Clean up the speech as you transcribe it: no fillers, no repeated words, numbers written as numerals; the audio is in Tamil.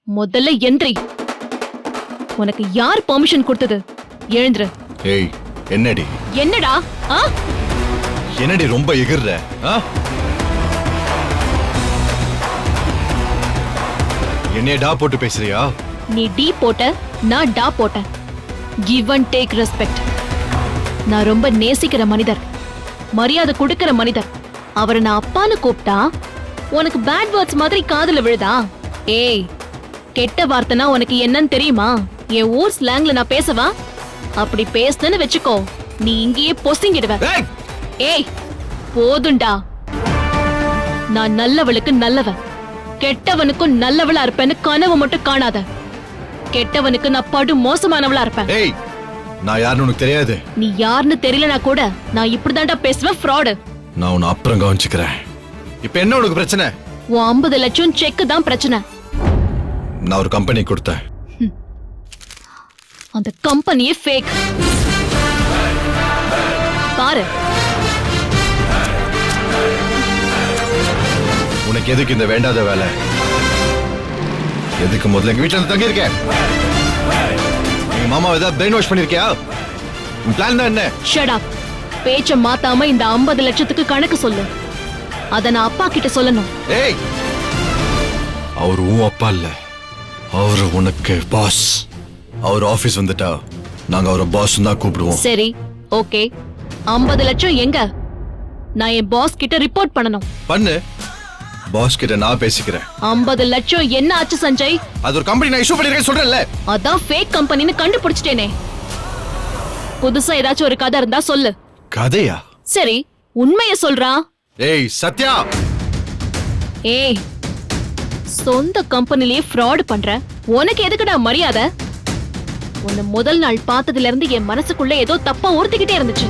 முதல்ல எந்திரி. உனக்கு யார் பெர்மிஷன் கொடுத்தது? எழுந்துரு. ஏய் என்னடி? என்னடா? என்னடி ரொம்ப எகிர்ற? என்னைய டா போட்டு பேசுறியா? நீ டி போட்ட, நான் டா போட்டேன். Give and take respect. நான் ரொம்ப நேசிக்கிற மனிதர், மரியாதை கொடுக்கிற மனிதர். அவரை நான் அப்பான்னு கூப்பிட்டா உனக்கு பேட் வேர்ட்ஸ் மாதிரி காதுல விழுதா? ஏய், கெட்ட வார்த்தைனா உனக்கு என்னன்னு தெரியுமா? என் ஊர் ஸ்லாங்ல நான் பேசவா? அப்படி பேசுனேன்னு வெச்சுக்கோ, நீ இங்கேயே பொசிங்கிடுவ. ஏய் போதுண்டா. நான் நல்லவளுக்கு நல்லவன், கெட்டவனுக்கும் நல்லவளா இருப்பேன்னு கனவு மட்டும் காணாத. கெட்டவனுக்கு நான் படு மோசமானவளா இருப்பேன். ஏய், நான் யாருன்னு உனக்கு தெரியாது. நீ யாருன்னு தெரியலனா கூட நான் இப்படிதான்டா பேசுவேன். ஃப்ராடு. நான் உன்னை அப்புறம் கவனிச்சுக்கிறேன். இப்ப என்ன உனக்கு பிரச்சனை? உன் 50 லட்சம் செக் தான் பிரச்சனை. நான் ஒரு கம்பெனி கொடுத்தேன். அந்த கம்பெனியே ஃபேக். பாரு. உனக்கு எதுக்கு இந்த வேண்டாத வேலை? எதுக்கு முதல்ல எங்க வீட்டுல தங்கி இருக்க? எங்க மாமா ஏதாவது பிரெயின் வாஷ் பண்ணிருக்கியா? உன் பிளான் தான் என்ன? Shut up. பேச்ச மாத்தாம இந்த 50 லட்சத்துக்கு கணக்கு சொல்லு. அத நான் அப்பா கிட்ட சொல்லணும். ஏய், அவரு உன் அப்பா இல்ல, அவரு உனக்கு பாஸ். அவர் ஆபீஸ் வந்துட்டா நாங்க அவரை பாஸ் தான் கூப்பிடுவோம். சரி, ஓகே. 50 லட்சம் எங்க? நான் என் பாஸ் கிட்ட ரிப்போர்ட் பண்ணணும். பண்ணு. பாஸ் கிட்ட நான் பேசிக்கிறேன். 50 லட்சம் என்ன ஆச்சு சஞ்சய்? அது ஒரு கம்பெனி நான் இஷ்யூ பண்ணிருக்கேன்னு சொல்றேன்ல. அதான் ஃபேக் கம்பெனின்னு கண்டுபிடிச்சிட்டேனே. புதுசா ஏதாச்சும் ஒரு கதை இருந்தா சொல்லு. கதையா? சரி, உண்மைய சொல்றா. ஏய் சத்யா. ஏய், சொந்த கம்பெனிலேயே ஃப்ராட் பண்ற. உனக்கு எதுக்குடா மரியாதை? உன்னை முதல் நாள் பார்த்ததுல இருந்து என் மனசுக்குள்ள ஏதோ தப்பா உறுத்திக்கிட்டே இருந்துச்சு.